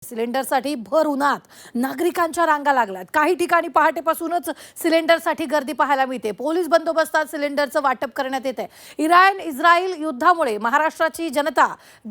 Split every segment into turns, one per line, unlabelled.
सिलेंडरसाठी भर उन्हात नागरिकांच्या रांगा लागल्यात। काही ठिकाणी पहाटेपासूनच सिलेंडरसाठी गर्दी पाहायला मिळते। पोलीस बंदोबस्तात सिलेंडरचं वाटप करण्यात येते। इराण-इस्रायल युद्धामुळे महाराष्ट्राची जनता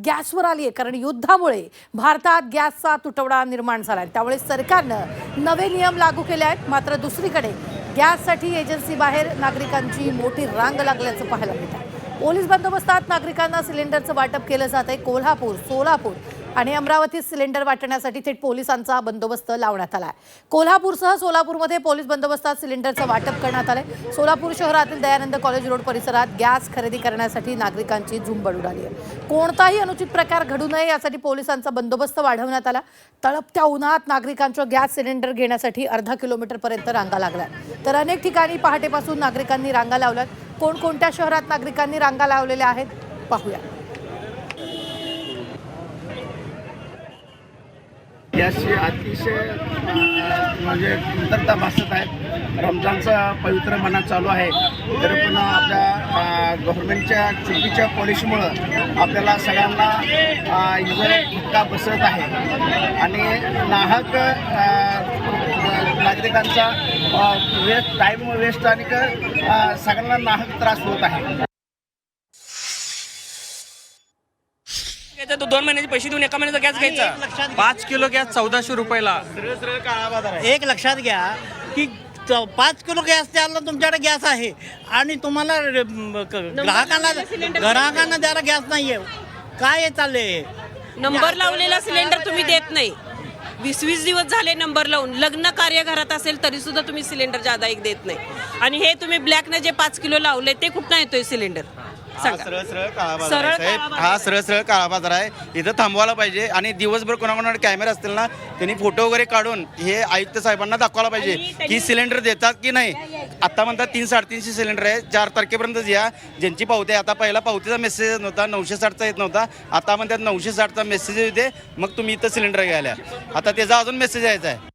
गॅसवर आली आहे, कारण युद्धामुळे भारतात गॅसचा तुटवडा निर्माण झाला आहे। त्यामुळे सरकारनं नवे नियम लागू केले आहेत। मात्र दुसरीकडे गॅससाठी एजन्सी बाहेर नागरिकांची मोठी रांग लागल्याचं पाहायला मिळतं। पोलीस बंदोबस्तात नागरिकांना सिलेंडरचं वाटप केलं जात आहे। कोल्हापूर, सोलापूर आणि अमरावतीत सिलेंडर वाटण्यासाठी थेट पोलिसांचा बंदोबस्त लावण्यात आला आहे। कोल्हापूरसह सोलापूरमध्ये पोलीस बंदोबस्तात सिलेंडरचं वाटप करण्यात आलंय। सोलापूर शहरातील दयानंद कॉलेज रोड परिसरात गॅस खरेदी करण्यासाठी नागरिकांची झुंबड उडाली आहे। कोणताही अनुचित प्रकार घडू नये यासाठी पोलिसांचा बंदोबस्त वाढवण्यात आला। तळपत्या उन्हात नागरिकांच्या गॅस सिलेंडर घेण्यासाठी अर्धा किलोमीटरपर्यंत रांगा लागल्या, तर अनेक ठिकाणी पहाटेपासून नागरिकांनी रांगा लावल्यात। कोणकोणत्या शहरात नागरिकांनी रांगा लावलेल्या आहेत पाहूया।
गॅसची अतिशय म्हणजे कमतरता भासत आहे। रमजानचा पवित्र महिना चालू आहे, तर पण आपल्या गव्हर्नमेंटच्या चुकीच्या पॉलिसीमुळं आपल्याला सगळ्यांना धक्का बसत आहे आणि नाहक नागरिकांचा टाईम वेस्ट आणि सगळ्यांना नाहक त्रास होत आहे।
तो 2 महिन्याचे पैसे देऊन एका महिन्याचा गॅस घ्यायचा। 5 किलो गॅस 1400 रुपयाला।
एक लक्षात घ्या की 5 किलो गॅस द्यायला तुमच्याकडे गॅस आहे आणि तुम्हाला ग्राहकांना द्यायला गॅस नाहीये। काय चाललंय?
नंबर लावलेला सिलेंडर तुम्ही देत नाही। 20-20 दिवस झाले नंबर लावून। लग्न कार्य घरात असेल तरी सुद्धा तुम्ही सिलेंडर जादा एक देत नाही, आणि हे तुम्ही ब्लॅकने जे 5 किलो लावले ते कुठं येतोय सिलेंडर?
सरळ काळा बाजार आहे। इथं थांबवायला पाहिजे आणि दिवसभर कोणाकोणाकडे कॅमेरा असतील ना, त्यांनी फोटो वगैरे काढून हे आयुक्त साहेबांना दाखवायला पाहिजे की सिलेंडर देतात की नाही। आता म्हणतात 300-350 सिलेंडर आहे, 4 तारखेपर्यंत या ज्यांची पावती आहे। आता पहिला पावतीचा मेसेज येत नव्हता, 960चा येत नव्हता। आता म्हणतात 960चा मेसेज येते, मग तुम्ही इथं सिलेंडर घ्यायला। आता त्याचा अजून मेसेज यायचा आहे।